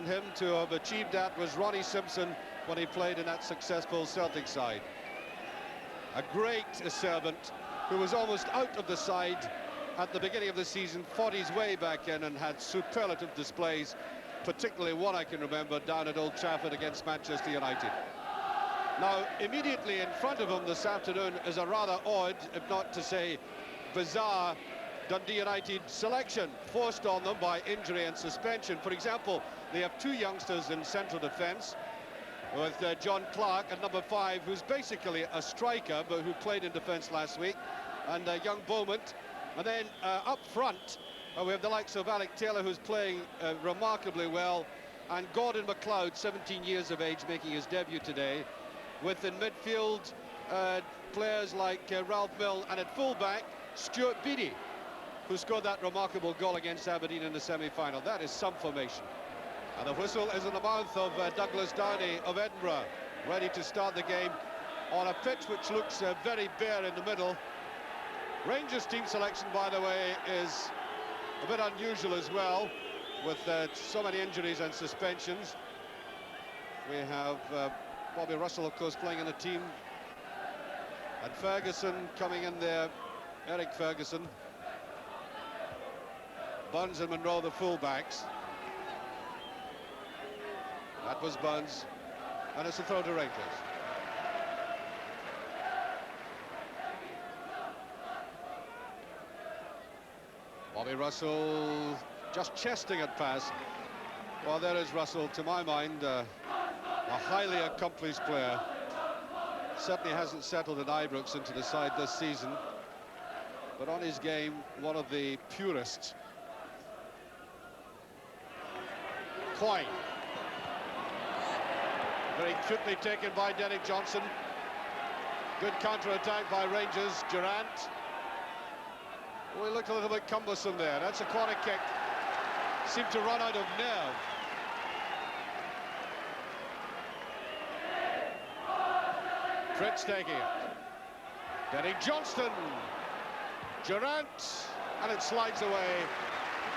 him to have achieved that was Ronnie Simpson when he played in that successful Celtic side. A great servant who was almost out of the side at the beginning of the season, fought his way back in and had superlative displays, particularly one I can remember down at Old Trafford against Manchester United. Now, immediately in front of him this afternoon is a rather odd, if not to say bizarre, Dundee United selection forced on them by injury and suspension. For example, they have two youngsters in central defence, with John Clark at number 5, who's basically a striker, but who played in defence last week, and young Beaumont. And then up front, we have the likes of Alec Taylor, who's playing remarkably well, and Gordon McLeod, 17 years of age, making his debut today, with in midfield players like Ralph Milne, and at full-back, Stuart Beattie, who scored that remarkable goal against Aberdeen in the semi-final. That is some formation. And the whistle is in the mouth of Douglas Downey of Edinburgh, ready to start the game on a pitch which looks very bare in the middle. Rangers team selection, by the way, is a bit unusual as well, with so many injuries and suspensions. We have Bobby Russell, of course, playing in the team, and Ferguson coming in there, Eric Ferguson. Burns and Monroe, the full-backs. That was Burns, and it's a throw to Rangers. Bobby Russell just chesting it past. Well, there is Russell, to my mind, a highly accomplished player. Certainly hasn't settled at Ibrox into the side this season, but on his game, one of the purists. Coyne. Very quickly taken by Derek Johnson. Good counter-attack by Rangers. Durant. Oh, he looked a little bit cumbersome there. That's a corner kick. Seemed to run out of nerve. Fritz taking it. Derek Johnston. Durant. And it slides away.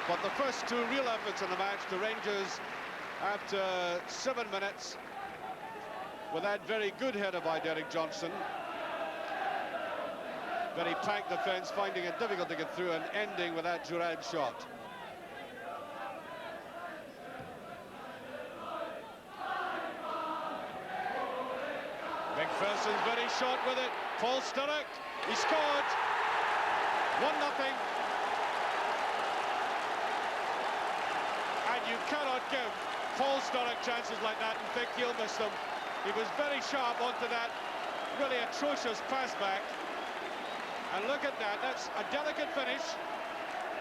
But the first two real efforts in the match, the Rangers, after 7 minutes, with that very good header by Derek Johnson. Very packed defence, finding it difficult to get through, and ending with that Durant shot. McPherson's very short with it. Paul Sturrock, he scored. 1-0. And you cannot give Paul Sturrock chances like that and think he'll miss them. He was very sharp onto that really atrocious pass back. And look at that, that's a delicate finish.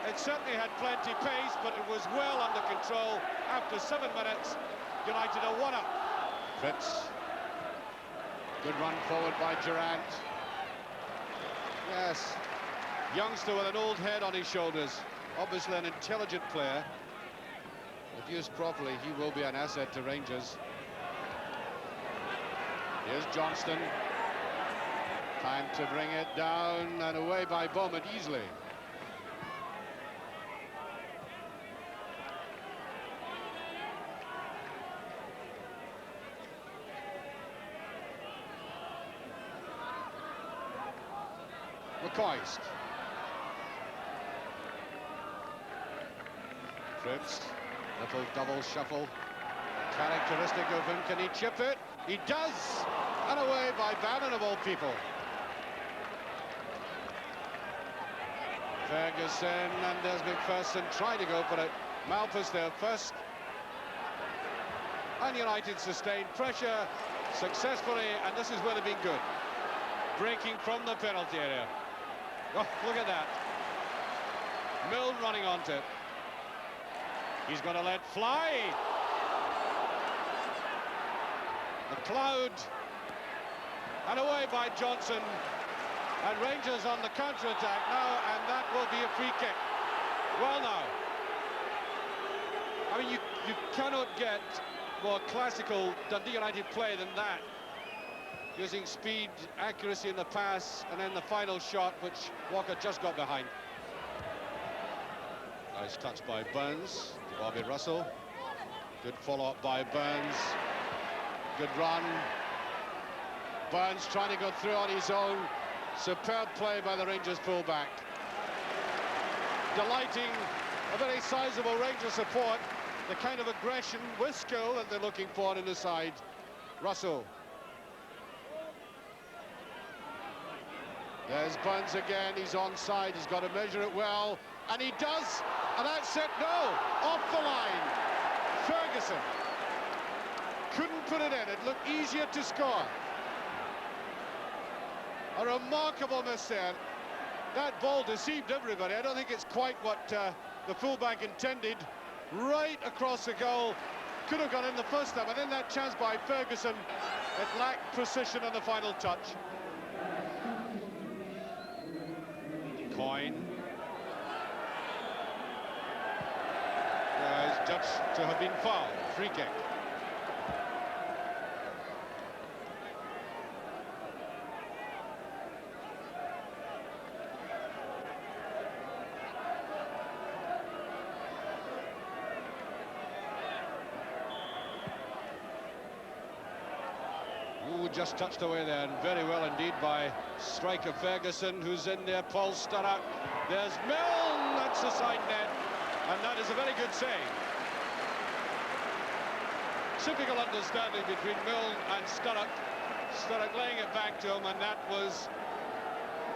It certainly had plenty pace, but it was well under control. After 7 minutes, United are 1-up. Fritz. Good run forward by Durant. Yes, youngster with an old head on his shoulders. Obviously an intelligent player. If used properly, he will be an asset to Rangers. Here's Johnston. Time to bring it down and away by Beaumont easily. McCoist. Fritz, little double shuffle. Characteristic of him. Can he chip it? He does! And away by Bannon of all people. Ferguson, and there's McPherson trying to go for it. Malpas there first. And United sustained pressure successfully, and this is where they've been good. Breaking from the penalty area. Oh, look at that. Milne running onto it. He's going to let fly. McLeod. And away by Johnson. And Rangers on the counter-attack now, and that will be a free kick. Well now. I mean, you cannot get more classical Dundee United play than that. Using speed, accuracy in the pass, and then the final shot, which Walker just got behind. Nice touch by Burns, Bobby Russell. Good follow-up by Burns. Good run. Burns trying to go through on his own. Superb play by the Rangers fullback. Delighting a very sizable Rangers support. The kind of aggression with skill that they're looking for in the side. Russell. There's Burns again. He's onside. He's got to measure it well. And he does. And that's it. No. Off the line. Ferguson. Couldn't put it in. It looked easier to score. A remarkable miss there. That ball deceived everybody. I don't think it's quite what the fullback intended. Right across the goal. Could have gone in the first time. And then that chance by Ferguson, it lacked precision on the final touch. Coyne. Is judged to have been fouled. Free kick. Just touched away there, and very well indeed by striker Ferguson, who's in there. Paul Sturrock. There's Milne. That's the side net, and that is a very good save. Typical understanding between Milne and Sturrock. Sturrock laying it back to him, and that was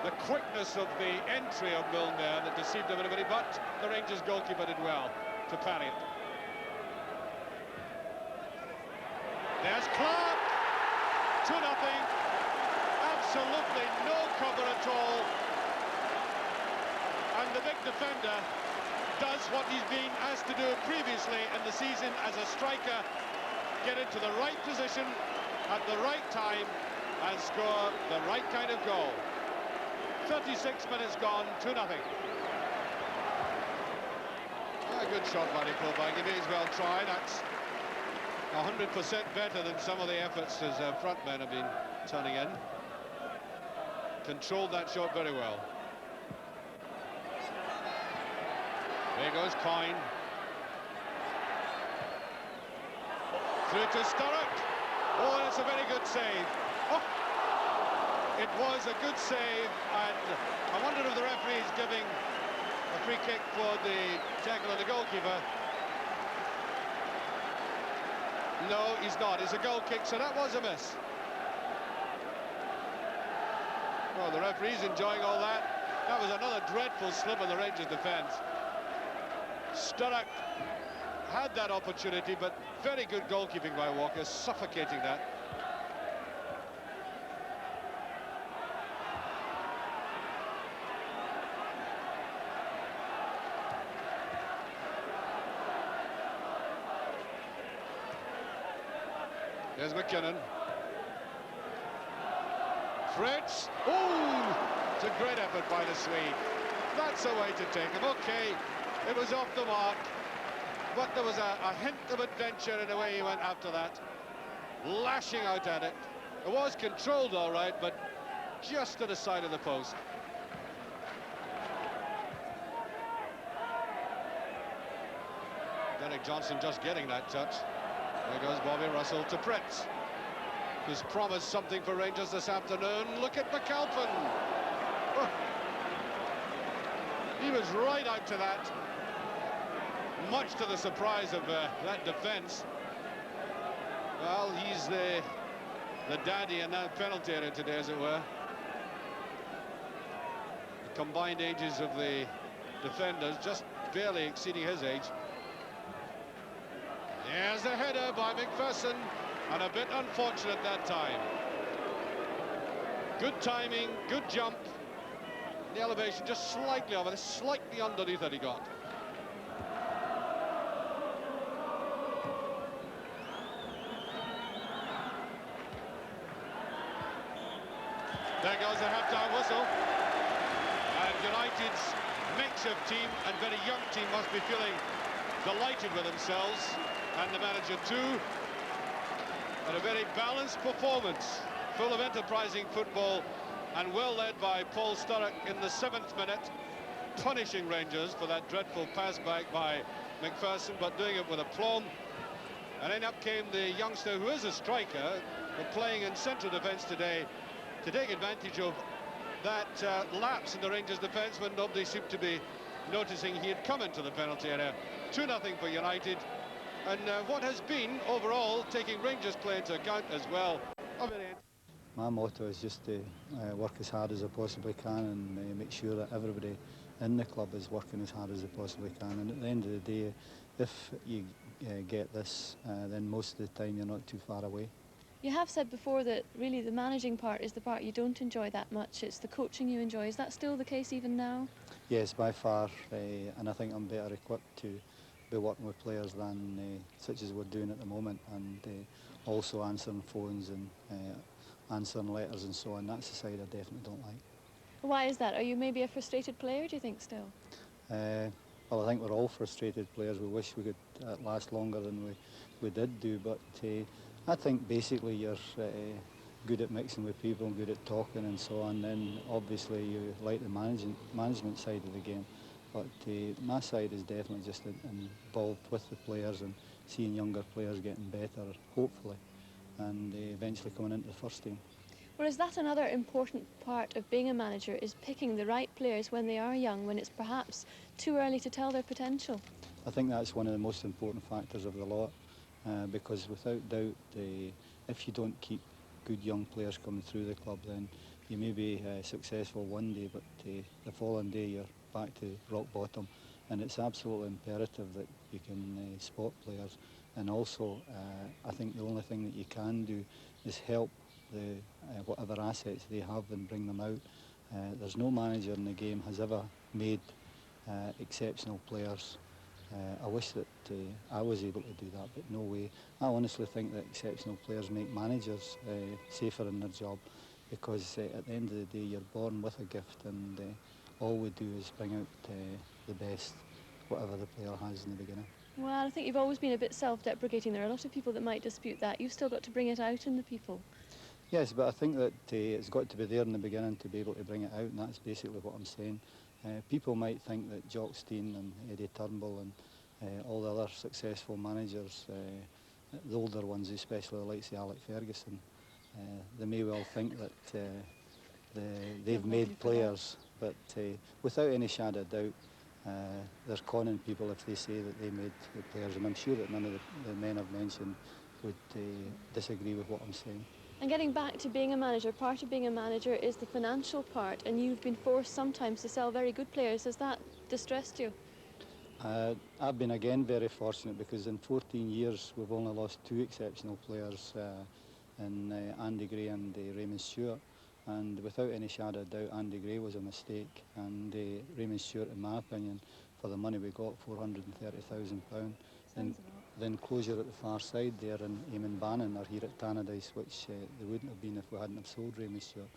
the quickness of the entry of Milne there that deceived everybody, but the Rangers goalkeeper did well to parry it. There's Clark. 2-0, absolutely no cover at all, and the big defender does what he's been asked to do previously in the season as a striker, get into the right position at the right time and score the right kind of goal. 36 minutes gone, 2-0. A good shot by the fullback. He may as well try. That's 100% better than some of the efforts his front men have been turning in. Controlled that shot very well. There goes Coyne. Through to Sturrock. Oh, that's a very good save. Oh, it was a good save, and I wonder if the referee is giving a free kick for the tackle of the goalkeeper. No, he's not. It's a goal kick, so that was a miss. Well, the referee's enjoying all that. That was another dreadful slip of the Rangers defence. Sturrock had that opportunity, but very good goalkeeping by Walker, suffocating that. There's McKinnon. Fritz. Oh, it's a great effort by the Swede. That's the way to take him. Okay, it was off the mark, but there was a hint of adventure in the way he went after that. Lashing out at it. It was controlled all right, but just to the side of the post. Derek Johnson just getting that touch. There goes Bobby Russell to Pritz, who's promised something for Rangers this afternoon. Look at McAlpin. Oh. He was right out to that, much to the surprise of that defence. Well, he's the daddy in that penalty area today, as it were. The combined ages of the defenders just barely exceeding his age. There's a header by McPherson, and a bit unfortunate that time. Good timing, good jump. The elevation just slightly over, slightly underneath that he got. There goes the half-time whistle. And United's makeshift team and very young team must be feeling delighted with themselves. And the manager too. And a very balanced performance, full of enterprising football, and well led by Paul Sturrock in the 7th minute, punishing Rangers for that dreadful pass back by McPherson, but doing it with aplomb. And then up came the youngster who is a striker, but playing in central defence today to take advantage of that lapse in the Rangers defence when nobody seemed to be noticing he had come into the penalty area. 2-0 for United. And what has been, overall, taking Rangers' play into account as well. My motto is just to work as hard as I possibly can and make sure that everybody in the club is working as hard as they possibly can. And at the end of the day, if you get this, then most of the time you're not too far away. You have said before that really the managing part is the part you don't enjoy that much. It's the coaching you enjoy. Is that still the case even now? Yes, by far, and I think I'm better equipped to be working with players than such as we're doing at the moment, and also answering phones and answering letters and so on. That's the side I definitely don't like. Why is that? Are you maybe a frustrated player, do you think, still? Well, I think we're all frustrated players. We wish we could last longer than we did do, but I think basically you're good at mixing with people and good at talking and so on. Then obviously you like the management side of the game, but my side is definitely just involved with the players and seeing younger players getting better, hopefully, and eventually coming into the first team. Well, is that another important part of being a manager, is picking the right players when they are young, when it's perhaps too early to tell their potential? I think that's one of the most important factors of the lot, because without doubt, if you don't keep good young players coming through the club, then you may be successful one day, but the following day you're back to rock bottom. And it's absolutely imperative that you can spot players. And also, I think the only thing that you can do is help the whatever assets they have and bring them out. There's no manager in the game has ever made exceptional players. I wish that I was able to do that, but no way. I honestly think that exceptional players make managers safer in their job, because at the end of the day you're born with a gift, and all we do is bring out the best, whatever the player has in the beginning. Well, I think you've always been a bit self-deprecating. There are a lot of people that might dispute that. You've still got to bring it out in the people. Yes, but I think that it's got to be there in the beginning to be able to bring it out, and that's basically what I'm saying. People might think that Jock Stein and Eddie Turnbull and all the other successful managers, the older ones especially, like say Alex Ferguson, they may well think that they've made players, but without any shadow of doubt, they're conning people if they say that they made the players, and I'm sure that none of the men I've mentioned would disagree with what I'm saying. And getting back to being a manager, part of being a manager is the financial part, and you've been forced sometimes to sell very good players. Has that distressed you? I've been again very fortunate, because in 14 years we've only lost 2 exceptional players, in Andy Gray and Raymond Stewart, and without any shadow of doubt Andy Gray was a mistake, and Raymond Stewart, in my opinion, for the money we got, £430,000. The enclosure at the far side there and Eamon Bannon are here at Tannadice, which they wouldn't have been if we hadn't have sold Raymond Stewart.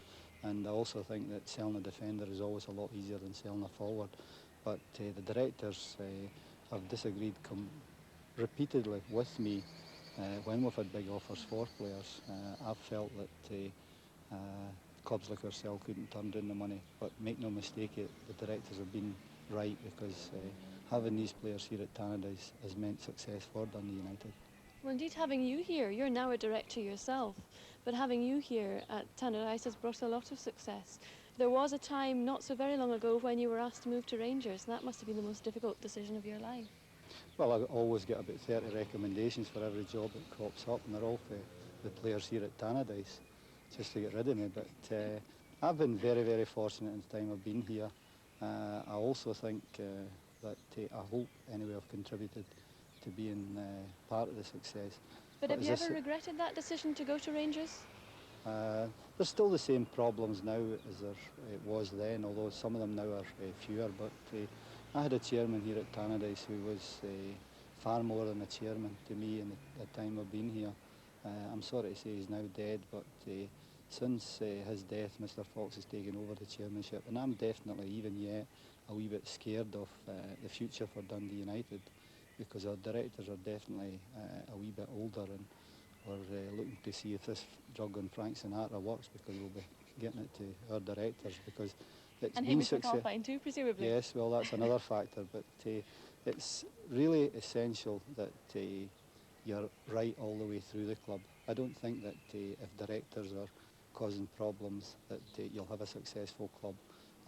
And I also think that selling a defender is always a lot easier than selling a forward. But the directors have disagreed repeatedly with me when we've had big offers for players. I've felt that clubs like ourselves couldn't turn down the money, but make no mistake, the directors have been right, because having these players here at Tannadice has meant success for Dundee United. Well, indeed, having you here, you're now a director yourself, but having you here at Tannadice has brought a lot of success. There was a time not so very long ago when you were asked to move to Rangers, and that must have been the most difficult decision of your life. Well, I always get about 30 recommendations for every job that crops up, and they're all for the players here at Tannadice, just to get rid of me. But I've been very, very fortunate in the time I've been here. I also think that I hope anyway I've contributed to being part of the success. But have you ever regretted that decision to go to Rangers? There's still the same problems now as there was then, although some of them now are fewer. But I had a chairman here at Tannadice who was far more than a chairman to me in the time I've been here. I'm sorry to say he's now dead, but since his death, Mr. Fox has taken over the chairmanship, and I'm definitely, even yet, a wee bit scared of the future for Dundee United, because our directors are definitely a wee bit older, and we're looking to see if this drug on Frank Sinatra works, because we'll be getting it to our directors, because it's and been successful. And fine too, presumably. Yes, well, that's another factor, but it's really essential that you're right all the way through the club. I don't think that if directors are causing problems that you'll have a successful club.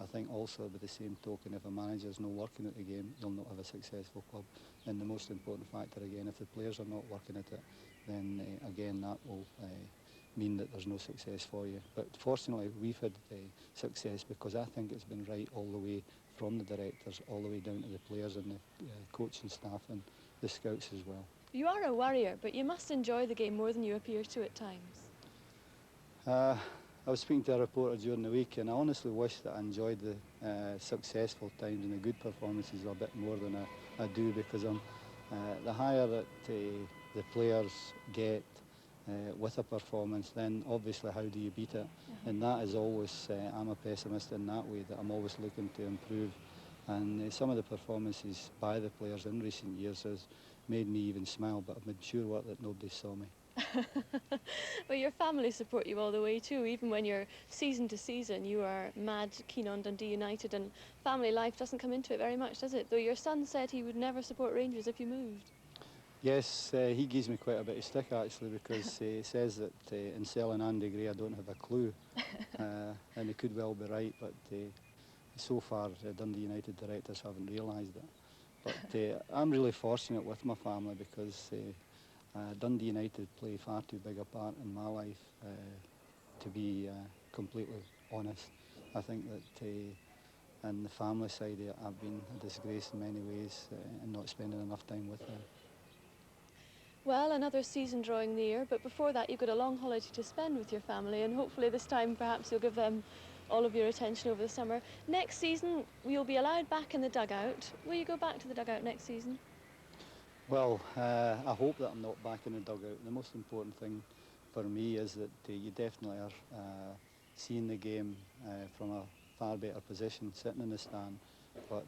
I think also by the same token, if a manager's not working at the game, you'll not have a successful club. And the most important factor again, if the players are not working at it, then again that will mean that there's no success for you. But fortunately we've had success because I think it's been right all the way from the directors all the way down to the players and the coaching staff and the scouts as well. You are a worrier, but you must enjoy the game more than you appear to at times. I was speaking to a reporter during the week and I honestly wish that I enjoyed the successful times and the good performances a bit more than I do, because the higher that the players get with a performance, then obviously how do you beat it? And that is always, I'm a pessimist in that way, that I'm always looking to improve. And some of the performances by the players in recent years has made me even smile, but I've been sure what that nobody saw me. But your family support you all the way too, even when you're season to season, you are mad keen on Dundee United, and family life doesn't come into it very much, does it? Though your son said he would never support Rangers if you moved. Yes, he gives me quite a bit of stick actually, because he says that in selling Andy Gray I don't have a clue, and he could well be right, but so far Dundee United directors haven't realised it. But I'm really fortunate with my family because Dundee United play far too big a part in my life, to be completely honest. I think that on the family side I've been a disgrace in many ways and not spending enough time with them. Well, another season drawing near, but before that you've got a long holiday to spend with your family, and hopefully this time perhaps you'll give them all of your attention over the summer. Next season you'll be allowed back in the dugout. Will you go back to the dugout next season? Well, I hope that I'm not back in the dugout. The most important thing for me is that you definitely are seeing the game from a far better position, sitting in the stand. But